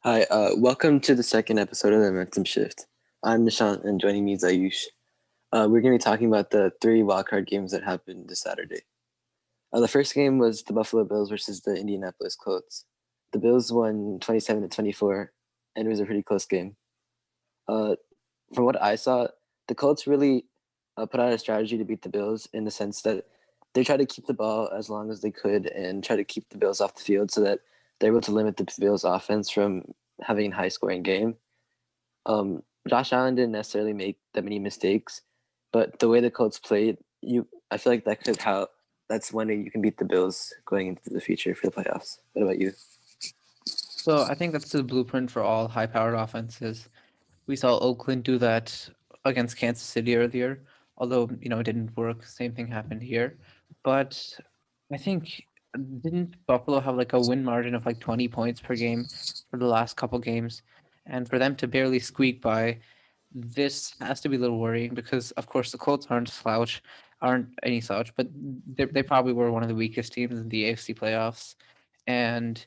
Hi, welcome to the second episode of the Momentum Shift. I'm Deshaun, and joining me is Ayush. We're going to be talking about the three wildcard games that happened this Saturday. The first game was the Buffalo Bills versus the Indianapolis Colts. The Bills won 27 to 24, and it was a pretty close game. Uh, from what I saw, the Colts really put out a strategy to beat the Bills in the sense that they tried to keep the ball as long as they could and try to keep the Bills off the field so that they're able to limit the Bills' offense from having a high-scoring game. Josh Allen didn't necessarily make that many mistakes, but the way the Colts played, I feel like that's one way you can beat the Bills going into the future for the playoffs. What about you? So I think that's the blueprint for all high-powered offenses. We saw Oakland do that against Kansas City earlier, although it didn't work. Same thing happened here, but I think didn't Buffalo have like a win margin of like 20 points per game for the last couple games, and for them to barely squeak by, this has to be a little worrying because of course the Colts aren't any slouch, but they probably were one of the weakest teams in the AFC playoffs, and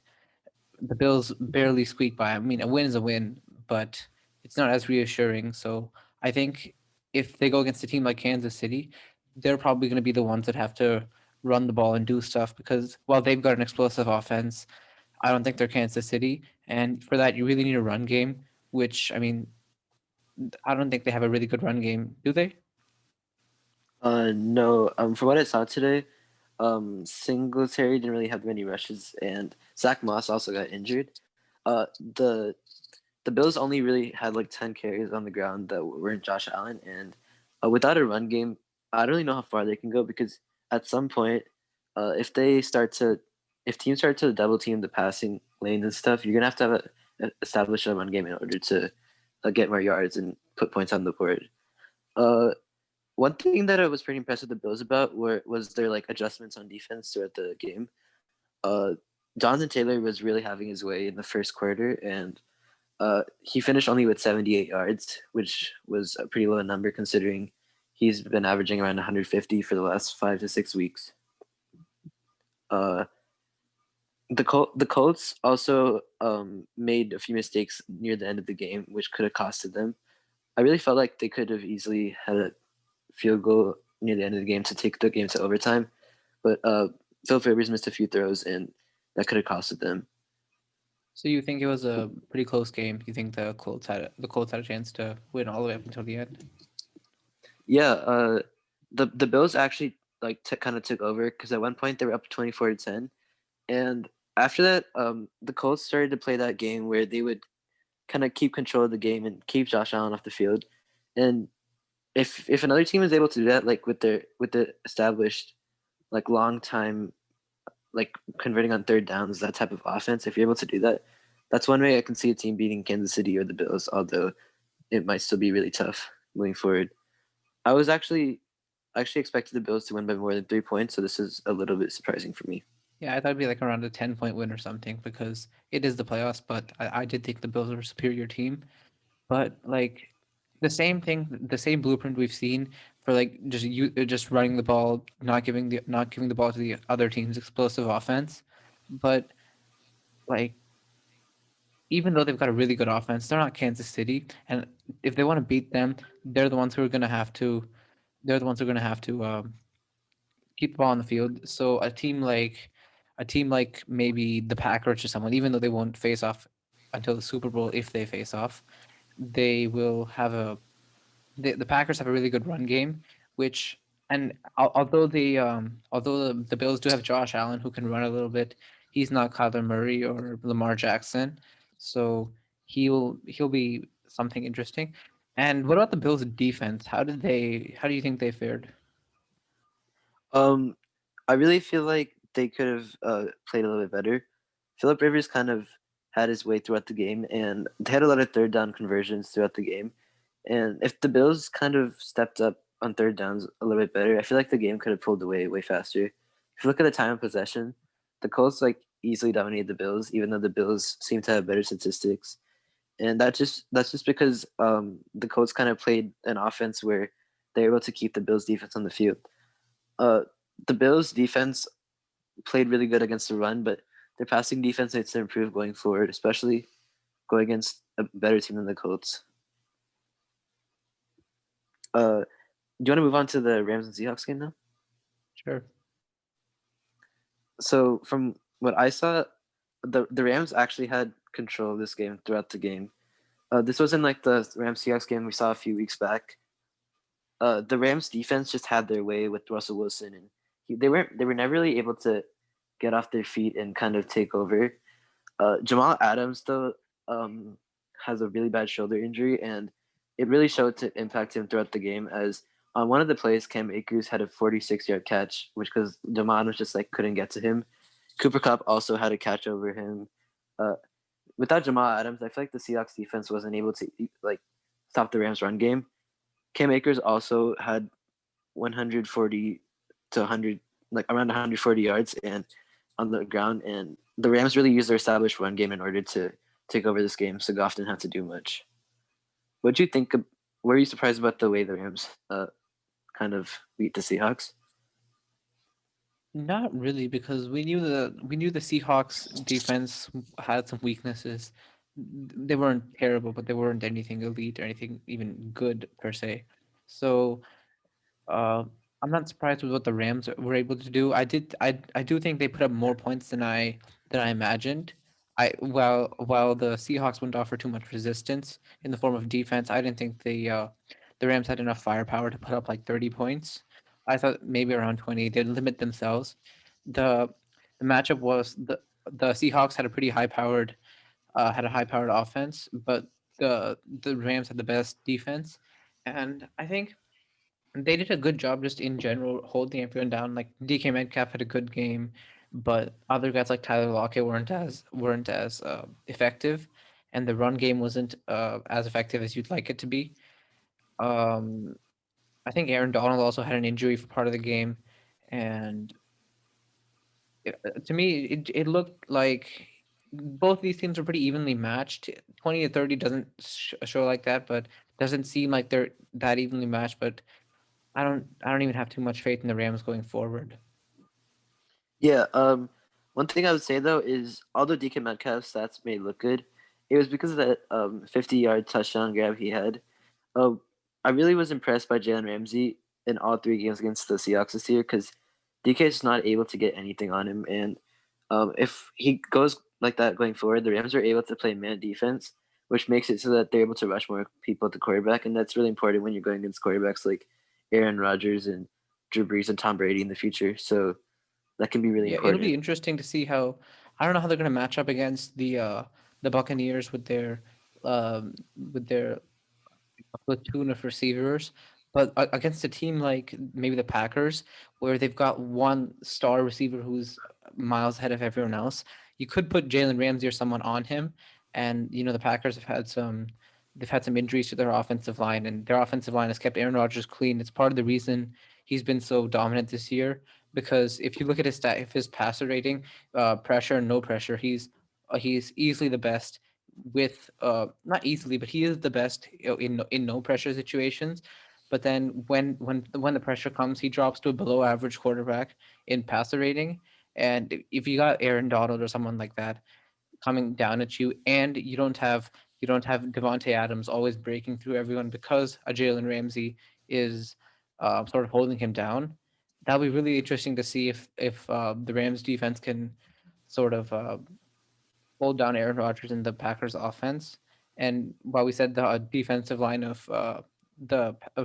the Bills barely squeak by. I mean, a win is a win, but it's not as reassuring. So I think if they go against a team like Kansas City, they're probably going to be the ones that have to run the ball and do stuff because while they've got an explosive offense, I don't think they're Kansas City. And for that, you really need a run game, which, I mean, I don't think they have a really good run game, do they? No. From what I saw today, Singletary didn't really have many rushes, and Zach Moss also got injured. The Bills only really had like 10 carries on the ground that weren't Josh Allen, and without a run game, I don't really know how far they can go because at some point, if if teams start to double team the passing lanes and stuff, you're gonna have to establish a run game in order to get more yards and put points on the board. Uh, One thing that I was pretty impressed with the Bills about was their like adjustments on defense throughout the game. Uh, Jonathan Taylor was really having his way in the first quarter, and he finished only with 78 yards, which was a pretty low number considering he's been averaging around 150 for the last 5 to 6 weeks. Uh, the Colts also made a few mistakes near the end of the game, which could have costed them. I really felt like they could have easily had a field goal near the end of the game to take the game to overtime, but Phil Rivers missed a few throws, and that could have costed them. So you think it was a pretty close game? You think the Colts had a chance to win all the way up until the end? Yeah, the Bills actually like kind of took over because at one point they were up 24-10, and after that, the Colts started to play that game where they would kind of keep control of the game and keep Josh Allen off the field. And if another team is able to do that, like with the established like long time like converting on third downs, that type of offense, if you're able to do that, that's one way I can see a team beating Kansas City or the Bills, although it might still be really tough moving forward. I was actually expected the Bills to win by more than 3 points, so this is a little bit surprising for me. Yeah, I thought it'd be like around a 10-point win or something because it is the playoffs, but I did think the Bills were a superior team. But like the same blueprint we've seen for like just running the ball, not giving the ball to the other team's explosive offense. But like even though they've got a really good offense, they're not Kansas City, and if they want to beat them, they're the ones who are gonna have to they're the ones who are gonna have to keep the ball on the field. So a team like maybe the Packers or someone, even though they won't face off until the Super Bowl, if they face off, they will have the Packers have a really good run game, which and although the Bills do have Josh Allen who can run a little bit, he's not Kyler Murray or Lamar Jackson, so he'll be something interesting. And what about the Bills' defense? How do you think they fared? Um, I really feel like they could have played a little bit better. Philip Rivers kind of had his way throughout the game, and they had a lot of third down conversions throughout the game. And if the Bills kind of stepped up on third downs a little bit better, I feel like the game could have pulled away way faster. If you look at the time of possession, the Colts like easily dominated the Bills, even though the Bills seem to have better statistics. And that's just because the Colts kind of played an offense where they're able to keep the Bills defense on the field. Uh, the Bills defense played really good against the run, but their passing defense needs to improve going forward, especially go against a better team than the Colts. Do you want to move on to the Rams and Seahawks game now? Sure. So from what I saw, the Rams actually had control of this game throughout the game. This wasn't like the Rams Seahawks game we saw a few weeks back. The Rams defense just had their way with Russell Wilson, and they were never really able to get off their feet and kind of take over. Jamal Adams though has a really bad shoulder injury, and it really showed to impact him throughout the game. As on one of the plays, Cam Akers had a 46-yard catch, which because Jamal Adams just like couldn't get to him. Cooper Cup also had a catch over him. Uh, Without Jamal Adams, I feel like the Seahawks defense wasn't able to like stop the Rams run game. Cam Akers also had 140 to 100, like around 140 yards and on the ground, and the Rams really used their established run game in order to take over this game, so Goff didn't have to do much. What do you think? Were you surprised about the way the Rams kind of beat the Seahawks? Not really, because we knew the Seahawks defense had some weaknesses. They weren't terrible, but they weren't anything elite or anything even good per se. So uh, I'm not surprised with what the Rams were able to do. I do think they put up more points than I imagined. While the Seahawks wouldn't offer too much resistance in the form of defense, I didn't think the Rams had enough firepower to put up like 30 points. I thought maybe around 20. They'd limit themselves. The the matchup was the Seahawks had a high powered offense, but the Rams had the best defense, and I think they did a good job just in general holding everyone down. Like DK Metcalf had a good game, but other guys like Tyler Lockett weren't as effective, and the run game wasn't as effective as you'd like it to be. Um, I think Aaron Donald also had an injury for part of the game, and to me, it looked like both these teams were pretty evenly matched. 20 to 30 doesn't show like that, but doesn't seem like they're that evenly matched. But I don't even have too much faith in the Rams going forward. Yeah. One thing I would say though is although DK Metcalf's stats may look good, it was because of that 50-yard touchdown grab he had. Uh, I really was impressed by Jalen Ramsey in all three games against the Seahawks this year because DK is not able to get anything on him, and if he goes like that going forward, the Rams are able to play man defense, which makes it so that they're able to rush more people at the quarterback, and that's really important when you're going against quarterbacks like Aaron Rodgers and Drew Brees and Tom Brady in the future. So that can be really Yeah, it'll be important. interesting to see how I don't know how they're going to match up against the Buccaneers with their a platoon of receivers, but against a team like maybe the Packers, where they've got one star receiver who's miles ahead of everyone else, you could put Jalen Ramsey or someone on him. And the Packers they've had some injuries to their offensive line, and their offensive line has kept Aaron Rodgers clean. It's part of the reason he's been so dominant this year. Because if you look at his passer rating, pressure and no pressure, he's easily the best with not easily, but he is the best in no pressure situations. But then when the pressure comes, he drops to a below average quarterback in passer rating. And if you got Aaron Donald or someone like that coming down at you, and you don't have Devonte Adams always breaking through everyone because a Jalen Ramsey is sort of holding him down. That'll be really interesting to see if the Rams defense can sort of hold down Aaron Rodgers in the Packers offense. And while we said the defensive line of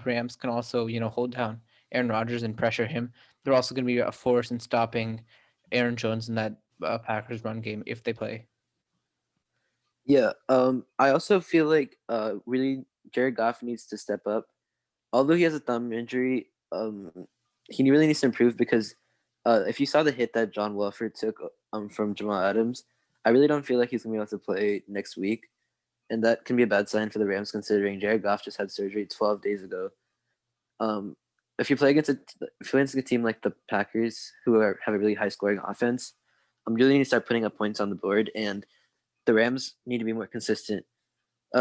Rams can also, hold down Aaron Rodgers and pressure him, they're also going to be a force in stopping Aaron Jones in that Packers run game if they play. Yeah. I also feel like really Jared Goff needs to step up. Although he has a thumb injury, he really needs to improve because if you saw the hit that John Welford took from Jamal Adams, I really don't feel like he's gonna be able to play next week, and that can be a bad sign for the Rams considering Jared Goff just had surgery 12 days ago. Um, if you play against a team like the Packers, have a really high scoring offense, you really need to start putting up points on the board, and the Rams need to be more consistent.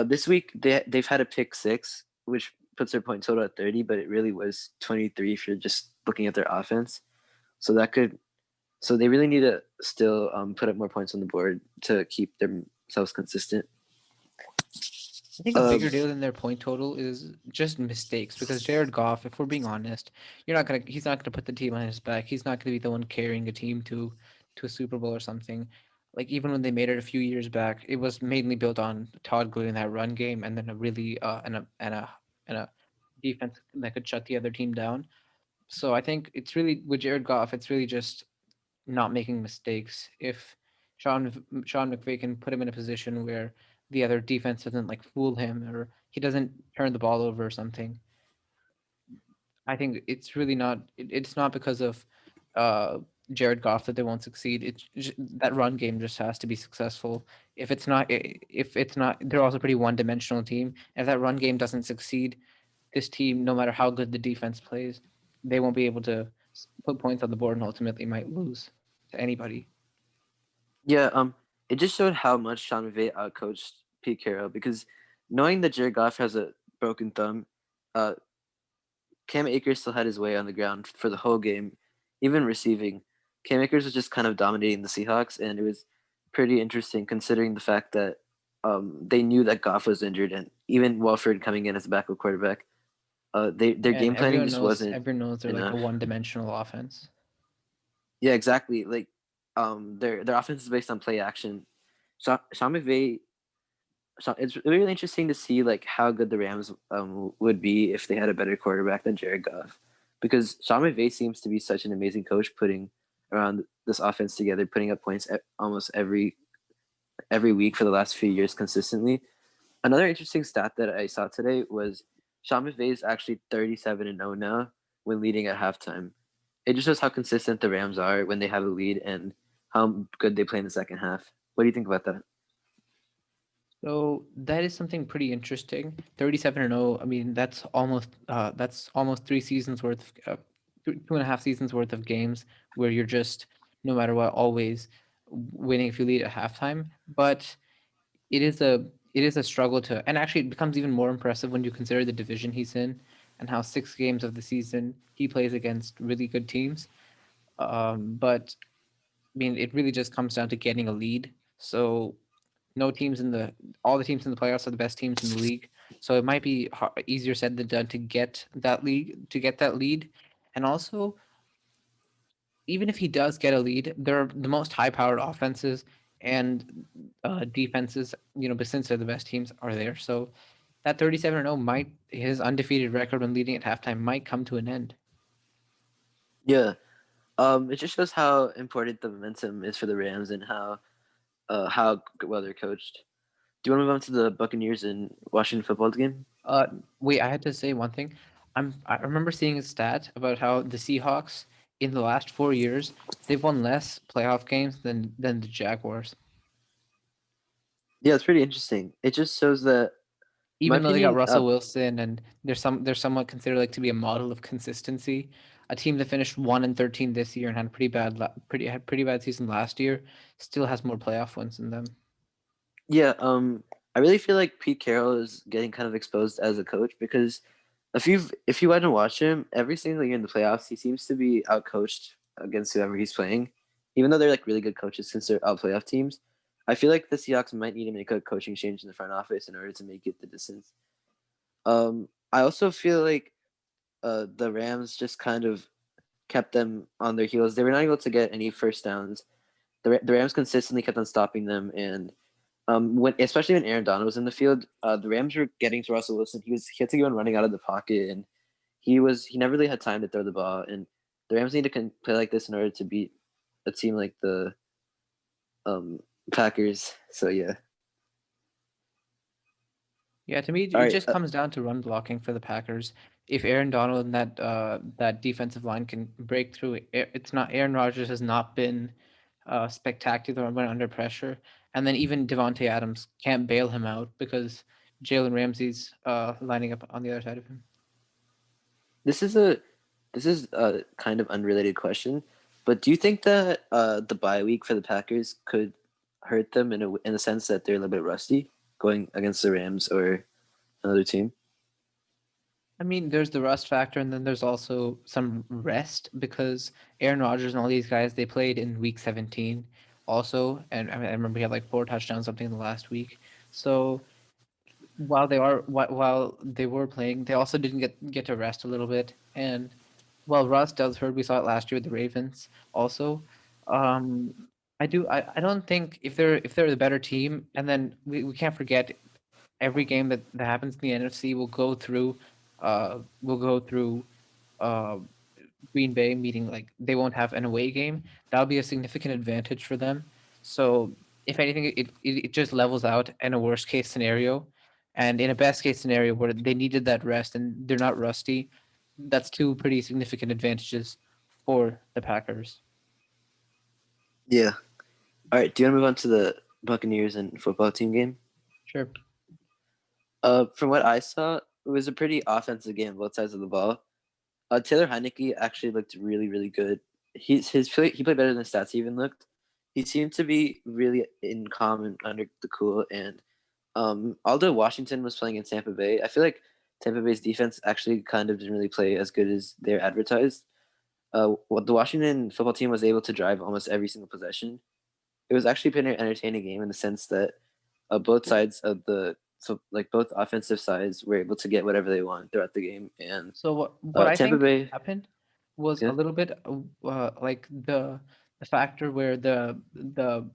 This week they've had a pick six, which puts their point total at 30, but it really was 23 if you're just looking at their offense. So so they really need to still put up more points on the board to keep themselves consistent. I think a Uh, bigger deal than their point total is just mistakes because Jared Goff, if we're being honest, he's not gonna put the team on his back. He's not gonna be the one carrying a team to a Super Bowl or something. Like even when they made it a few years back, it was mainly built on Todd Gurley in that run game and then a really and a defense that could shut the other team down. So I think it's really with Jared Goff, it's really just not making mistakes. If Sean McVay can put him in a position where the other defense doesn't like fool him or he doesn't turn the ball over or something, I think it's really not. It's not because of uh, Jared Goff that they won't succeed. That run game just has to be successful. If it's not, they're also a pretty one-dimensional team. If that run game doesn't succeed, this team, no matter how good the defense plays, they won't be able to put points on the board and ultimately might lose to anybody. yeah, it just showed how much Sean McVay outcoached Pete Carroll because knowing that Jared Goff has a broken thumb, uh, Cam Akers still had his way on the ground for the whole game, even receiving. Cam Akers was just kind of dominating the Seahawks, and it was pretty interesting considering the fact that they knew that Goff was injured, and even Walford coming in as a backup quarterback, their Yeah, and game planning just wasn't everyone knows they're like a enough. one-dimensional offense. Yeah, exactly. Like, their offense is based on play action. Sean McVay. It's really interesting to see like how good the Rams would be if they had a better quarterback than Jared Goff, because Sean McVay seems to be such an amazing coach putting around this offense together, putting up points almost every week for the last few years consistently. Another interesting stat that I saw today was Sean McVay is actually 37-0 now when leading at halftime. It just shows how consistent the Rams are when they have a lead and how good they play in the second half. What do you think about that? So that is something pretty interesting. 37-0. I mean, that's almost 3 seasons worth, two and a half seasons worth of games where you're just no matter what always winning if you lead at halftime. But it is a struggle to, and actually it becomes even more impressive when you consider the division he's in and how 6 games of the season he plays against really good teams. But I mean, it really just comes down to getting a lead. So no teams in the all the teams in the playoffs are the best teams in the league. So it might be easier said than done to get that lead. And also, even if he does get a lead, they're the most high-powered offenses and defenses. But since they're the best teams, are there. So that 37-0 might his undefeated record when leading at halftime might come to an end. Yeah, it just shows how important the momentum is for the Rams and how well they're coached. Do you want to move on to the Buccaneers and Washington football game? Uh, Wait, I had to say one thing. I remember seeing a stat about how the Seahawks in the last 4 years they've won less playoff games than the Jaguars, Yeah, it's pretty interesting. It just shows that, in my even though they got opinion, Russell Wilson and they're somewhat considered like to be a model of consistency. A team that finished 1-13 this year and had a pretty bad season last year still has more playoff wins than them. yeah, I really feel like Pete Carroll is getting kind of exposed as a coach because if you went and watch him every single year in the playoffs, he seems to be outcoached against whoever he's playing, even though they're like really good coaches since they're out playoff teams. I feel like the Seahawks might need to make a coaching change in the front office in order to make it the distance. I also feel like the Rams just kind of kept them on their heels. They were not able to get any first downs. The Rams consistently kept on stopping them, and when especially when Aaron Donald was in the field, the Rams were getting to Russell Wilson. He had to go and running out of the pocket, and he never really had time to throw the ball. And the Rams need to play like this in order to beat a team like the um, Packers. So yeah, Yeah, to me, all it right. just comes down to run blocking for the Packers. If Aaron Donald and that defensive line can break through, it's not Aaron Rodgers has not been spectacular when under pressure, and then even Devontae Adams can't bail him out because Jalen Ramsey's lining up on the other side of him. This is a this is a kind of unrelated question, but do you think that the bye week for the Packers could hurt them in the sense that they're a little bit rusty going against the Rams or another team? I mean, there's the rust factor, and then there's also some rest because Aaron Rodgers and all these guys they played in Week 17 also, and I remember he had like 4 touchdowns something in the last week. So while they were playing, they also didn't get to rest a little bit. And well, Russ does hurt. We saw it last year with the Ravens also. Um, I don't think if they're the better team, and then we can't forget every game that happens in the NFC will go through uh Green Bay, meaning like they won't have an away game. That'll be a significant advantage for them. So if anything, it just levels out in a worst case scenario, and in a best case scenario where they needed that rest and they're not rusty, that's two pretty significant advantages for the Packers. Yeah. All right. Do you want to move on to the Buccaneers and football team game? Sure. From what I saw, it was a pretty offensive game, both sides of the ball. Taylor Heineke actually looked really, really good. He played better than the stats even looked. He seemed to be really in calm and under the cool. And although Washington was playing in Tampa Bay, I feel like Tampa Bay's defense actually kind of didn't really play as good as they're advertised. The Washington football team was able to drive almost every single possession. It was actually a pretty entertaining game in the sense that both sides of like both offensive sides were able to get whatever they want throughout the game. And So what I Tampa think Bay, happened was a yeah, little bit like the factor where the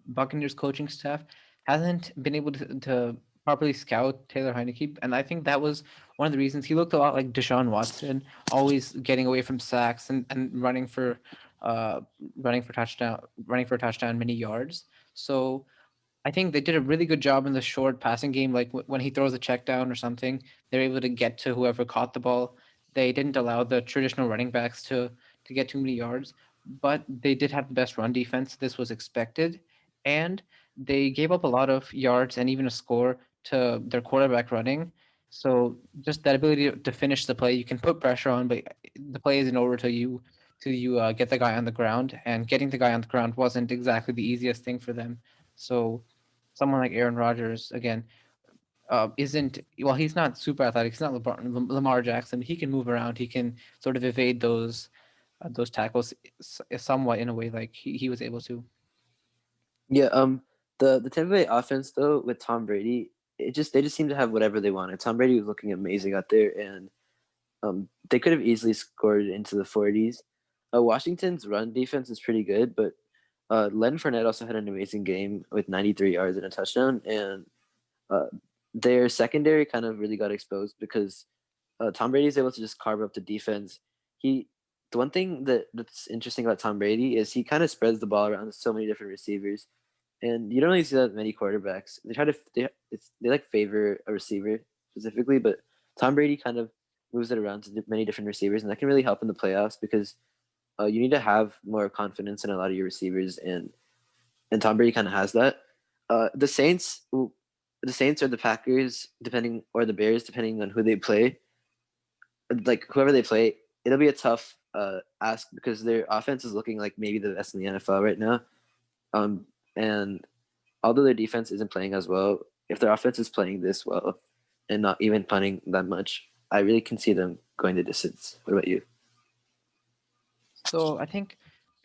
Buccaneers coaching staff hasn't been able to properly scout Taylor Heineke, and I think that was one of the reasons he looked a lot like Deshaun Watson, always getting away from sacks and uh running for a touchdown many yards. So I think they did a really good job in the short passing game. Like when he throws a check down or something, they're able to get to whoever caught the ball. They didn't allow the traditional running backs to get too many yards, but they did have the best run defense. This was expected, and they gave up a lot of yards and even a score to their quarterback running. So just that ability to finish the play, you can put pressure on, but the play isn't over till you get the guy on the ground. And getting the guy on the ground wasn't exactly the easiest thing for them. So someone like Aaron Rodgers again isn't well. He's not super athletic. He's not Lamar Jackson. He can move around. He can sort of evade those tackles somewhat in a way like he was able to. yeah. The Tampa Bay offense though with Tom Brady, they just seem to have whatever they wanted. Tom Brady was looking amazing out there, and they could have easily scored into the 40s. Washington's run defense is pretty good, but Len Fournette also had an amazing game with 93 yards and a touchdown, and uh, their secondary kind of really got exposed because Tom Brady is able to just carve up the defense. He, the one thing that's interesting about Tom Brady is he kind of spreads the ball around to so many different receivers, and you don't really see that with many quarterbacks. They like favor a receiver specifically, but Tom Brady kind of moves it around to many different receivers, and that can really help in the playoffs because you need to have more confidence in a lot of your receivers, and Tom Brady kind of has that. The Saints, the Saints or the Packers, depending or the Bears, depending on who they play, like whoever they play, it'll be a tough ask because their offense is looking like maybe the best in the NFL right now. And although their defense isn't playing as well, if their offense is playing this well and not even punting that much, I really can see them going the distance. What about you? So I think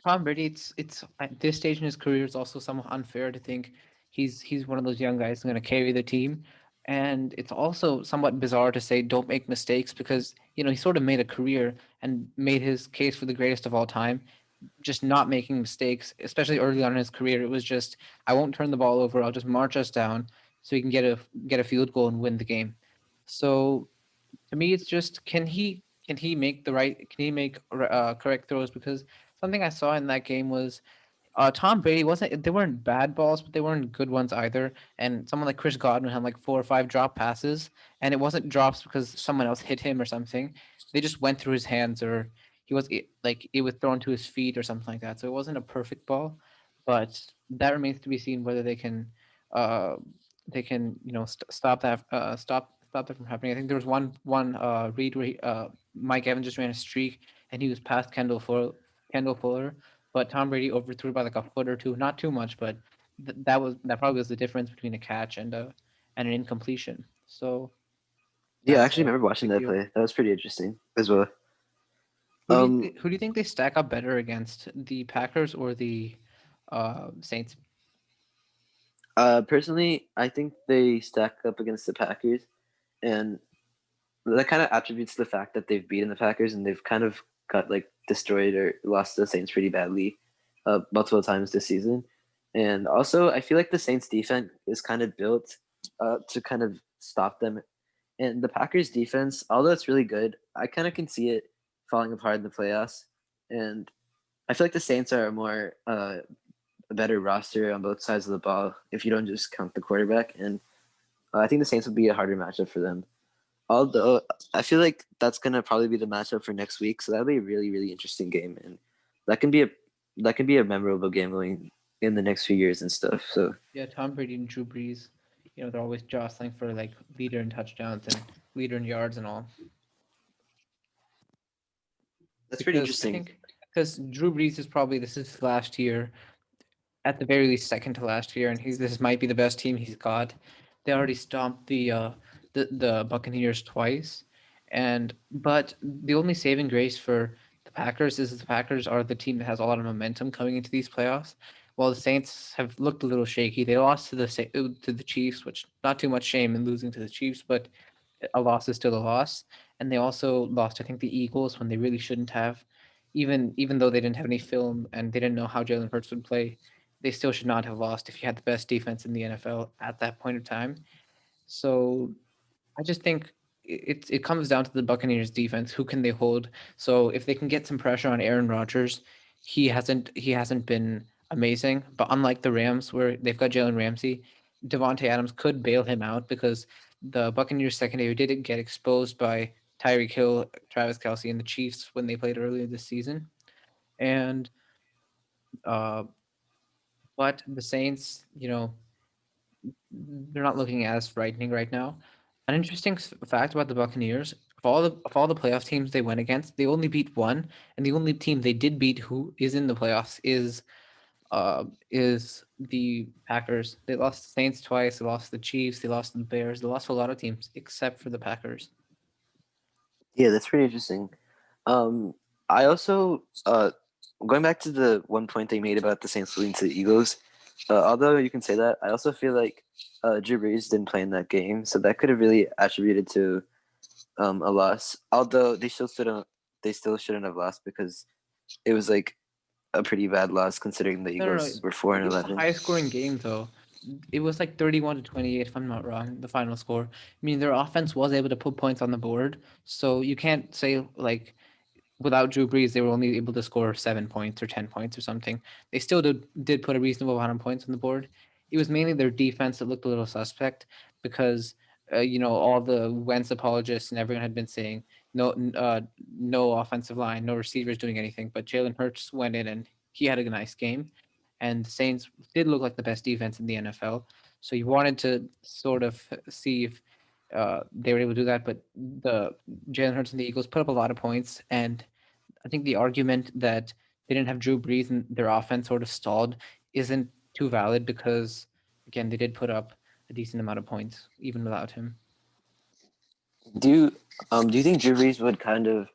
Tom Brady, it's at this stage in his career, it's also somewhat unfair to think he's one of those young guys who's going to carry the team, and it's also somewhat bizarre to say don't make mistakes because he sort of made a career and made his case for the greatest of all time, just not making mistakes, especially early on in his career. It was just I won't turn the ball over. I'll just march us down so we can get a field goal and win the game. So to me it's just can he make the right can he make correct throws because something I saw in that game was Tom Brady wasn't they weren't bad balls but they weren't good ones either, and someone like Chris Godwin had like 4 or 5 drop passes, and it wasn't drops because someone else hit him or something. They just went through his hands, or like it was thrown to his feet or something like that, so it wasn't a perfect ball. But that remains to be seen whether uh they can stop that from happening. I think there was one read where Mike Evans just ran a streak and he was past Kendall Fuller, but Tom Brady overthrew by like a foot or two, not too much, but that probably was the difference between a catch and an incompletion. So Yeah, I that's actually a remember watching big that deal. play. That was pretty interesting as well. Um, Who do you think they stack up better against, the Packers or the Saints? Personally, I think they stack up against the Packers. and that kind of attributes the fact that they've beaten the Packers and they've kind of got like destroyed or lost to the Saints pretty badly multiple times this season. And also, I feel like the Saints defense is kind of built to kind of stop them. And the Packers defense, although it's really good, I kind of can see it falling apart in the playoffs. And I feel like the Saints are a better roster on both sides of the ball if you don't just count the quarterback. And I think the Saints would be a harder matchup for them. Although I feel like that's gonna probably be the matchup for next week, so that'll be a really really interesting game, and that can be a that can be a memorable game going in the next few years and stuff. So Yeah, Tom Brady and Drew Brees, they're always jostling for like leader in touchdowns and leader in yards and all. that's pretty Because I interesting. think because Drew Brees is probably this is his last year, at the very least second to last year, and he's this might be the best team he's got. They already stomped the Buccaneers twice, and but the only saving grace for the Packers is the Packers are the team that has a lot of momentum coming into these playoffs. While the Saints have looked a little shaky, they lost to the Chiefs, which not too much shame in losing to the Chiefs, but a loss is still a loss. And they also lost, I think, the Eagles when they really shouldn't have. Even though they didn't have any film and they didn't know how Jalen Hurts would play, they still should not have lost if you had the best defense in the NFL at that point of time. So I just think it comes down to the Buccaneers defense. Who can they hold? So if they can get some pressure on Aaron Rodgers, he hasn't been amazing. But unlike the Rams, where they've got Jalen Ramsey, Devontae Adams could bail him out because the Buccaneers secondary didn't get exposed by Tyreek Hill, Travis Kelsey, and the Chiefs when they played earlier this season. And uh, but the Saints, they're not looking as frightening right now. An interesting fact about the Buccaneers: of all the playoff teams they went against, they only beat one, and the only team they did beat who is in the playoffs is the Packers. They lost the Saints twice. They lost the Chiefs. They lost the Bears. They lost a lot of teams except for the Packers. Yeah, that's pretty interesting. Um, I also going back to the one point they made about the Saints losing to the Eagles. Although you can say that, I also feel like Drew Brees didn't play in that game, so that could have really attributed to a loss. Although they still shouldn't have lost because it was like a pretty bad loss considering the No, no, no. Eagles were 4-11. It was a high scoring game though. It was like 31-28, if I'm not wrong, the final score. I mean, their offense was able to put points on the board, so you can't say like without Drew Brees, they were only able to score 7 points or 10 points or something. They still did put a reasonable amount of points on the board. It was mainly their defense that looked a little suspect because all the Wentz apologists and everyone had been saying no offensive line, no receivers doing anything. But Jalen Hurts went in and he had a nice game, and the Saints did look like the best defense in the NFL. So you wanted to sort of see if they were able to do that, but the Jalen Hurts and the Eagles put up a lot of points, and I think the argument that they didn't have Drew Brees and their offense sort of stalled isn't too valid because again they did put up a decent amount of points even without him. Do you think Drew Brees would kind of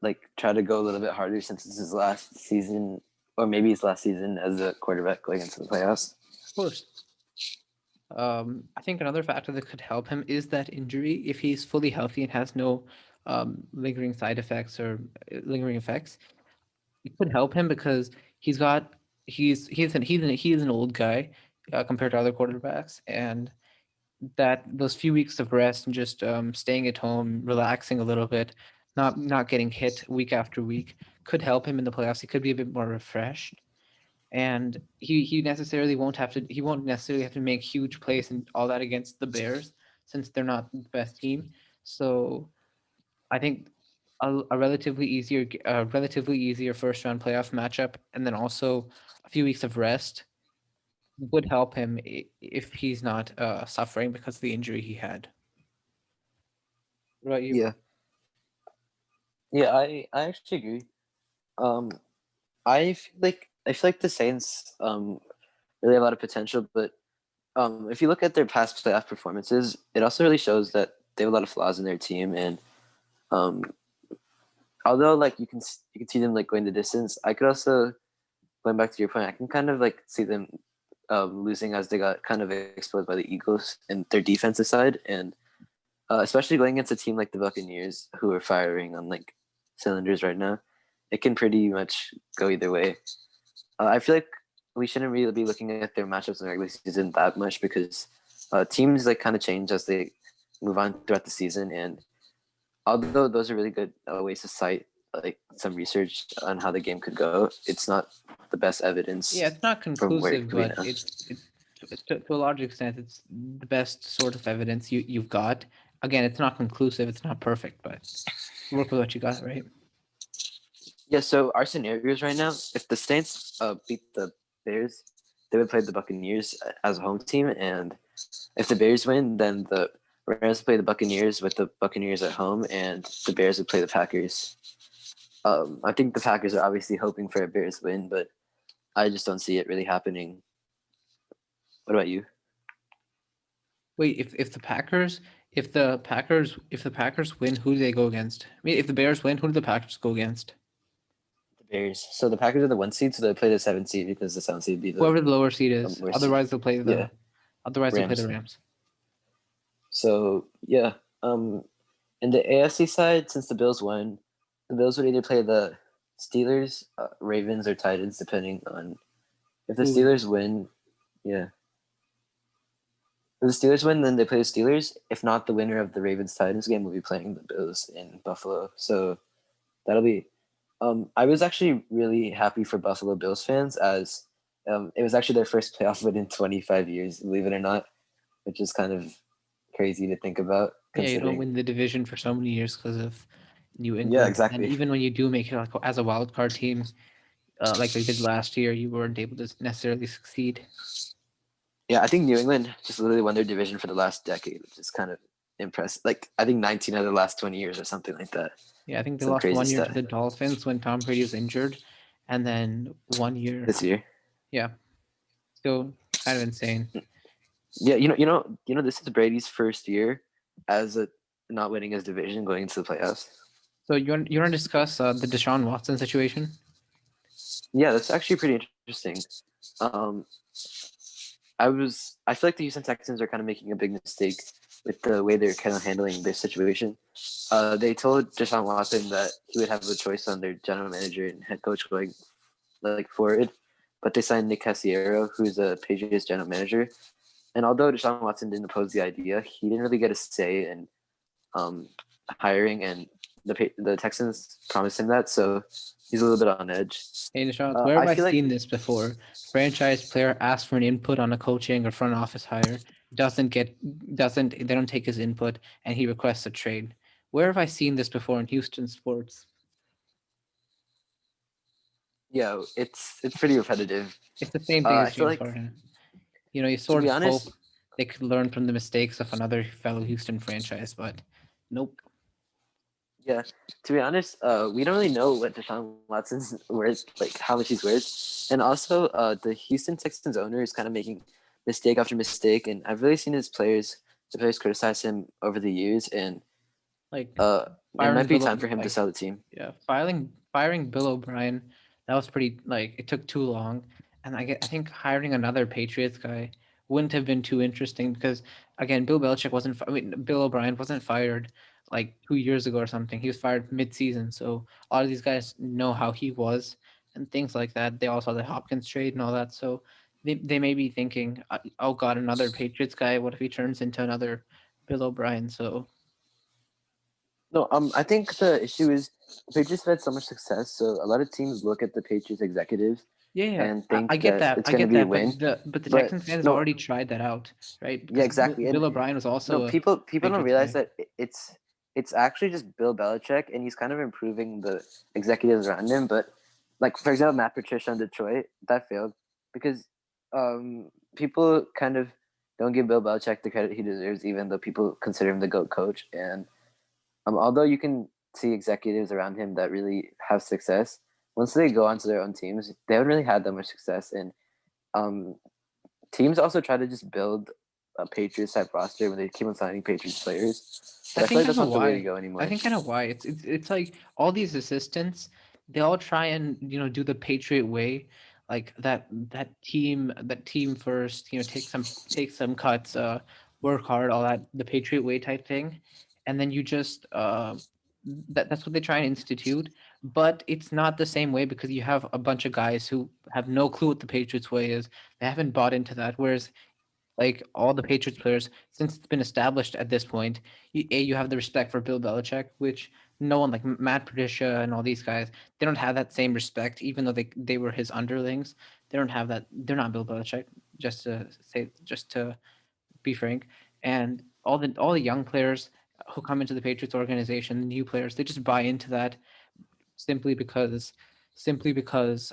like try to go a little bit harder since it's his last season, or maybe his last season as a quarterback going into the playoffs? Of course. I think another factor that could help him is that injury. If he's fully healthy and has no lingering side effects or lingering effects, it could help him because he's got he's an old guy compared to other quarterbacks, and that those few weeks of rest and just staying at home, relaxing a little bit, not getting hit week after week could help him in the playoffs. He could be a bit more refreshed, and he won't necessarily have to make huge plays and all that against the Bears since they're not the best team. So I think a relatively easier first round playoff matchup, and then also a few weeks of rest would help him if he's not suffering because of the injury he had. What about you? Yeah, yeah, I actually agree. Um, I feel like the Saints really have a lot of potential, but if you look at their past playoff performances, it also really shows that they have a lot of flaws in their team, and um, although like you can see them like going the distance, I could also going back to your point, I can kind of like see them losing as they got kind of exposed by the Eagles in their defensive side, and especially going against a team like the Buccaneers, who are firing on like cylinders right now, it can pretty much go either way. I feel like we shouldn't really be looking at their matchups in the regular season that much because teams like kind of change as they move on throughout the season, and although those are really good ways to cite like some research on how the game could go, it's not the best Yeah, evidence it's not from where it conclusive, could be but now. it's to a large extent, it's the best sort of evidence you've got. Again, it's not conclusive, it's not perfect, but work with what you got, right? Yeah, so our scenarios right now, if the Saints beat the Bears, they would play the Buccaneers as a home team, and if the Bears win, then the Rams would play the Buccaneers with the Buccaneers at home, and the Bears would play the Packers. I think the Packers are obviously hoping for a Bears win, but I just don't see it really happening. What about you? Wait, if the Packers win, who do they go against? I mean, if the Bears win, who do the Packers go against? The Bears. So the Packers are the 1 seed, so they play the 7 seed because the 7 seed would be the Whoever the lower seed is. worst seed. Otherwise, they'll play Yeah, the otherwise they'll play the Rams. Rams. So yeah, in the AFC side, since the Bills won, the Bills would either play the Steelers, Ravens, or Titans, depending on if the Ooh, Steelers win. Yeah, if the Steelers win, then they play the Steelers. If not, the winner of the Ravens Titans game will be playing the Bills in Buffalo. So that'll be. I was actually really happy for Buffalo Bills fans as it was actually their first playoff win in 25 years, believe it or not, which is kind of crazy to think about yeah, you don't considering. win the division for so many years because of New Yeah, England, and exactly. even when you do make it like as a wild card team, like they did last year, you weren't able to necessarily succeed. Yeah, I think New England just literally won their division for the last decade, which is kind of impressive. Like I think 19 out of the last 20 years or something like that. Yeah, I think they Some lost crazy 1 year to stat the Dolphins when Tom Brady was injured, and then 1 year, this year. yeah, still kind of insane. Yeah, this is Brady's first year as a not winning his division going into the playoffs. So you want to discuss the Deshaun Watson situation? Yeah, that's actually pretty interesting. Um, I feel like the Houston Texans are kind of making a big mistake with the way they're kind of handling this situation. They told Deshaun Watson that he would have a choice on their general manager and head coach going like forward, but they signed Nick Cassiero, who's a Patriots general manager. And although Deshaun Watson didn't oppose the idea, he didn't really get a say in um, hiring, and the Texans promised him that, so he's a little bit on edge. Hey, Nishant, where I have I feel like seen this before? Franchise player asks for an input on a coaching or front office hire, doesn't get doesn't they don't take his input, and he requests a trade. Where have I seen this before in Houston sports? yeah, it's pretty repetitive. It's the same thing I as feel James like Harden. You know, you to sort be of hope honest, they could learn from the mistakes of another fellow Houston franchise, but nope. yeah, to be honest, we don't really know what Deshaun Watson's worth, like how much he's worth, and also the Houston Texans owner is kind of making mistake after mistake, and I've really seen the players criticize him over the years, and Like uh, it firing might be Bill, time for him to like sell the team. yeah, firing Bill O'Brien, that was pretty like it took too long. And I think hiring another Patriots guy wouldn't have been too interesting because again, Bill Belichick wasn't I mean Bill O'Brien wasn't fired like 2 years ago or something. He was fired mid-season. So a lot of these guys know how he was and things like that. They also had the Hopkins trade and all that. So they may be thinking, oh God, another Patriots guy. What if he turns into another Bill O'Brien? So No, I think the issue is the Patriots have had so much success, so a lot of teams look at the Patriots executives yeah, yeah, and I think get that that. it's I going to get be a that. win. But the But Texans fans have no, already tried that out, right? yeah, Because exactly. And Bill O'Brien was no, also a people don't Patriots realize guy. that it's actually just Bill Belichick, and he's kind of improving the executives around him. But like for example, Matt Patricia in Detroit that failed because people kind of don't give Bill Belichick the credit he deserves, even though people consider him the GOAT coach. And although you can see executives around him that really have success, once they go onto their own teams, they haven't really had that much success. And um, teams also try to just build a Patriots type roster when they keep on signing Patriots players. I But I feel think like I that's know not the way to why. go I anymore. think I know why. It's like all these assistants, they all try and do the Patriot way. like that team first, take some cuts, work hard, all that, the Patriot way type thing, and then you just that's what they try and institute. But it's not the same way because you have a bunch of guys who have no clue what the Patriots way is. They haven't bought into that. Whereas like all the Patriots players, since it's been established at this point, you have the respect for Bill Belichick, which no one like Matt Patricia and all these guys, they don't have that same respect, even though they were his underlings. They don't have that. They're not Bill Belichick. Just to be frank, and all the young players who come into the Patriots organization, the new players, they just buy into that simply because simply because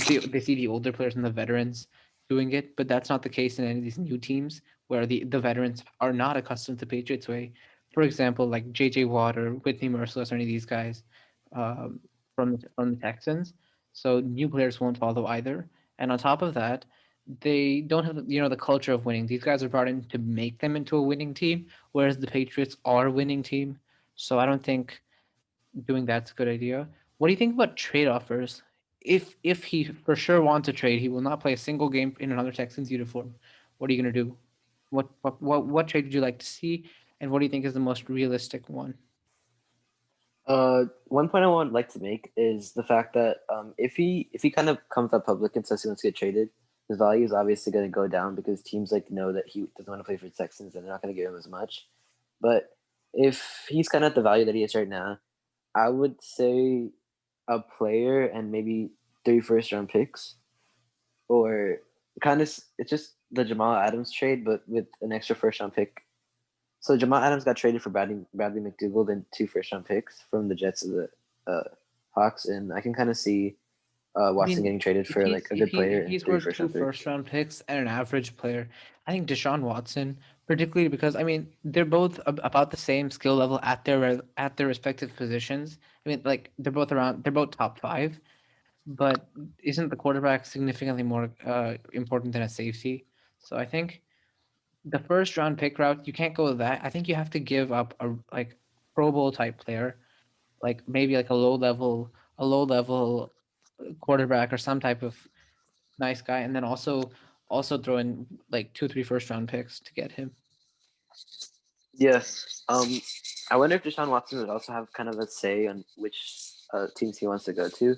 they see the older players and the veterans doing it, but that's not the case in any of these new teams where the veterans are not accustomed to Patriots way. For example, like JJ Watt or Whitney Merciless or any of these guys um, from the Texans. So new players won't follow either. And on top of that, they don't have the culture of winning. These guys are brought in to make them into a winning team, whereas the Patriots are a winning team. So I don't think doing that's a good idea. What do you think about trade offers? If he for sure wants to trade, he will not play a single game in another Texans uniform. What are you gonna do? What trade would you like to see, and what do you think is the most realistic one? One point I would like to make is the fact that if he kind of comes up public and says he wants to get traded, his value is obviously going to go down because teams like know that he doesn't want to play for the Texans and they're not going to give him as much. But if he's kind of at the value that he is right now, I would say a player and maybe 3 first round picks, or kind of it's just the Jamal Adams trade, but with an extra 1st round pick. So Jamal Adams got traded for Bradley McDougald and 2 1st round picks from the Jets of the Hawks, and I can kind of see I Watson mean, getting traded if for he's like a if good he player if and he's three worth first two round picks. first round picks and an average player, I think Deshaun Watson, particularly because I mean they're both about the same skill level at their respective positions. I mean, like they're both top five, but isn't the quarterback significantly more important than a safety? So I think the first round pick route, you can't go with that. I think you have to give up a like Pro Bowl type player, like maybe like a low level quarterback or some type of nice guy, and then also throw in like 2 3 first round picks to get him. Yes. I wonder if Deshaun Watson would also have kind of a say on which teams he wants to go to.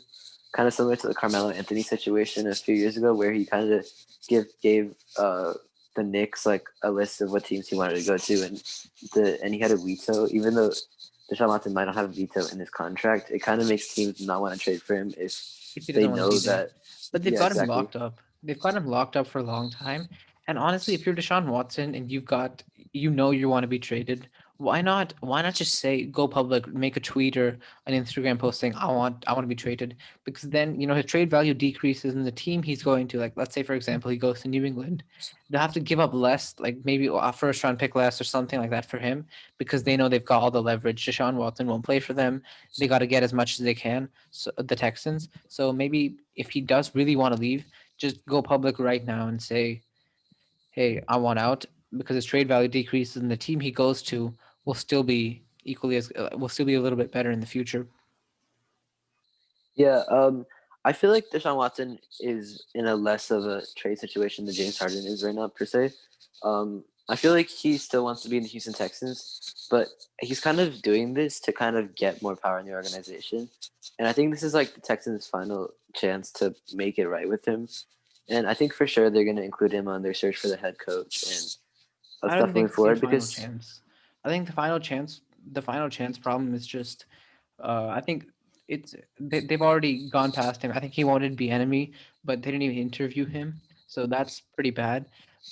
Kind of similar to the Carmelo Anthony situation a few years ago, where he kind of gave the Knicks like a list of what teams he wanted to go to, and he had a veto. Even though Deshaun Watson might not have a veto in his contract, it kind of makes teams not want to trade for him if If he they doesn't want to know be there. that. But they've Yeah, got him exactly. locked up. They've got him locked up for a long time. And honestly, if you're Deshaun Watson and you want to be traded, why not just say go public, make a tweet or an Instagram post saying I want to be traded, because then his trade value decreases and the team he's going to, like let's say for example he goes to New England, they'll have to give up less, like maybe a first round pick less or something like that for him, because they know they've got all the leverage. Deshaun Watson won't play for them. They got to get as much as they can, so the Texans. So maybe if he does really want to leave, just go public right now and say, "Hey, I want out," because his trade value decreases, and the team he goes to will still be a little bit better in the future. Yeah, I feel like Deshaun Watson is in a less of a trade situation than James Harden is right now, per se. I feel like he still wants to be in the Houston Texans, but he's kind of doing this to kind of get more power in the organization. And I think this is like the Texans' final chance to make it right with him. And I think for sure they're going to include him on their search for the head coach and I stuff don't moving think it's their forward final because, chance. I think the final chance problem is just, I think they've already gone past him. I think he wanted to be enemy, but they didn't even interview him, so that's pretty bad.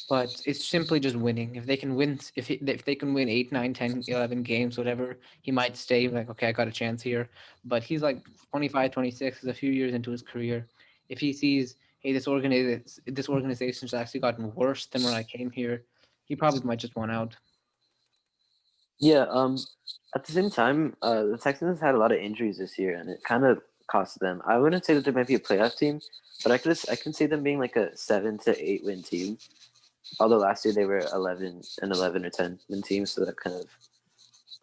But it's simply just winning. If they can win, if they can win 8, 9, 10, 11 games, whatever, he might stay. Like, okay, I got a chance here. But he's like 25, 26, is a few years into his career. If he sees, hey, this organization's actually gotten worse than when I came here, he probably might just want out. yeah, at the same time, the Texans had a lot of injuries this year, and it kind of cost them. I wouldn't say that they might be a playoff team, but I can see them being like a 7 to 8 win team. Although last year they were 11 or 10 win teams, so that kind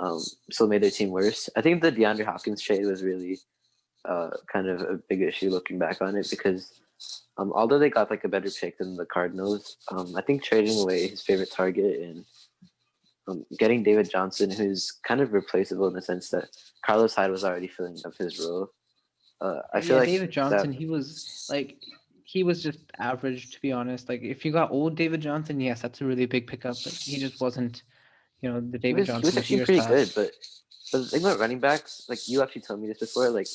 of still made their team worse. I think the DeAndre Hopkins trade was really kind of a big issue looking back on it because Although they got like a better pick than the Cardinals, I think trading away his favorite target and getting David Johnson, who's kind of replaceable in the sense that Carlos Hyde was already filling up his role. I feel Yeah, like David that Johnson, like he was just average to be honest. Like if you got old David Johnson, yes, that's a really big pickup, but he just wasn't, the he David was Johnson of actually years pretty good, past. but the thing about running backs, like you actually told me this before, like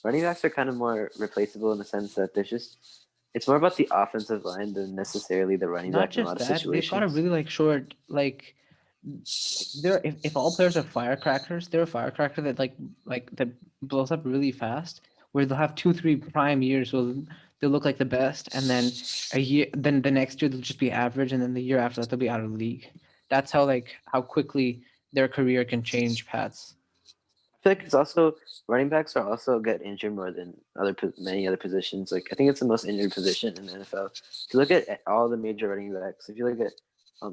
running backs are kind of more replaceable in the sense that there's just it's more about the offensive line than necessarily the running Not back in a just lot of that, they've got a situations. really like short there if all players are firecrackers, they're a firecracker that blows up really fast, where they'll have 2 3 prime years, so they'll look like the best, and then a year then the next year they'll just be average, and then the year after that they'll be out of the league. That's how quickly their career can change paths. I feel like it's also running backs are also get injured more than many other positions. Like I think it's the most injured position in the NFL. If you look at all the major running backs, if you look at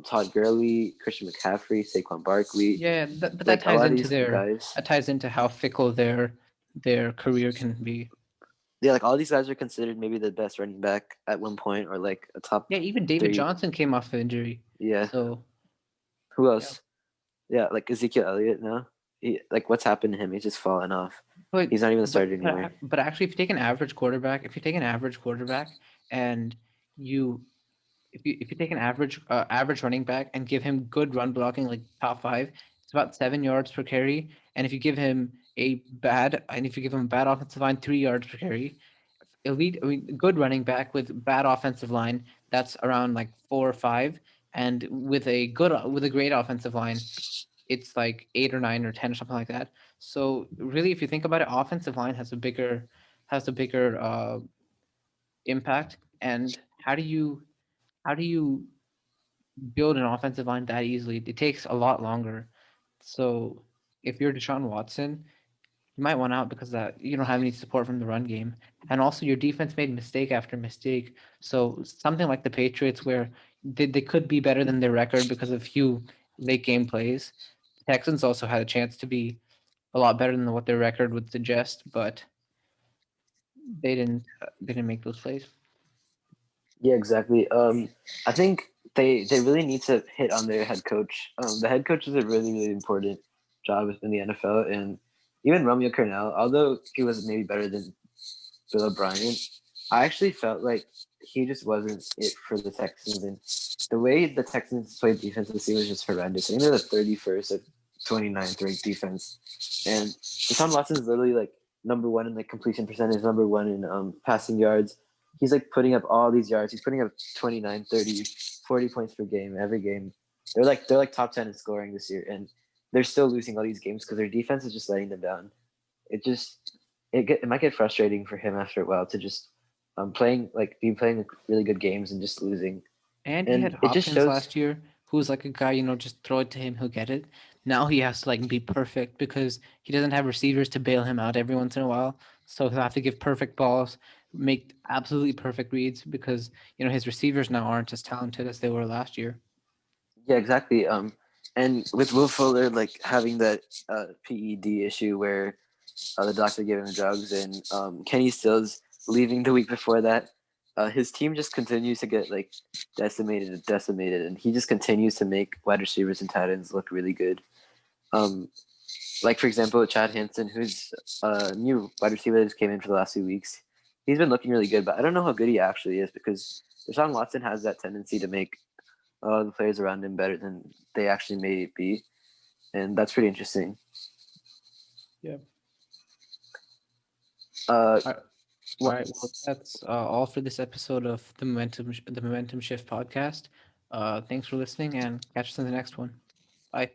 Todd Gurley, Christian McCaffrey, Saquon Barkley, Yeah, but like a lot of these guys, that ties into how fickle their career can be. yeah, like all these guys are considered maybe the best running back at one point or like a top Yeah, even David three. Johnson came off of injury, Yeah, so who yeah. else? Yeah, like Ezekiel Elliott now. Like what's happened to him? He's just fallen off. But He's not even a but starter but anymore. but actually, if you take an average quarterback and you if you take an average running back and give him good run blocking, like top five, it's about 7 yards per carry. And if you give him a bad offensive line, 3 yards per carry. Elite, I mean, good running back with bad offensive line, that's around like 4 or 5. And with a great offensive line, it's like 8 or 9 or 10 or something like that. So really, if you think about it, offensive line has a bigger impact. And how do you build an offensive line that easily? It takes a lot longer. So if you're Deshaun Watson, you might want out because that you don't have any support from the run game, and also your defense made mistake after mistake. So something like the Patriots, where they could be better than their record because of few late game plays. The Texans also had a chance to be a lot better than what their record would suggest, but they didn't make those plays. Yeah, exactly. I think they really need to hit on their head coach. The head coach is a really important job in the NFL, and even Romeo Cornell, although he was maybe better than Bill O'Brien, I actually felt like he just wasn't it for the Texans. And the way the Texans played defense this year was just horrendous. I think they're the 31st at 29th ranked defense, and Deshaun Watson's literally like number one in like completion percentage, number one in passing yards. He's like putting up all these yards. He's putting up 29, 30, 40 points per game every game. They're like top 10 in scoring this year, and they're still losing all these games because their defense is just letting them down. It just it might get frustrating for him after a while to just be playing really good games and just losing. And he had And it just Hopkins shows. last year, who's like a guy, just throw it to him, he'll get it. Now he has to like be perfect because he doesn't have receivers to bail him out every once in a while. So he'll have to give perfect balls, make absolutely perfect reads because his receivers now aren't as talented as they were last year. Yeah, exactly. And with Will Fuller like having that PED issue where the doctor gave him drugs, and Kenny Stills leaving the week before that, his team just continues to get like decimated and decimated, and he just continues to make wide receivers and tight ends look really good. Um, like for example, Chad Hansen, who's a new wide receiver that just came in for the last few weeks. He's been looking really good, but I don't know how good he actually is because Deshaun Watson has that tendency to make a lot of the players around him better than they actually may be, and that's pretty interesting. Yeah. Uh, All right. All what, right. Well, that's all for this episode of the Momentum Shift podcast. Thanks for listening, and catch us in the next one. Bye.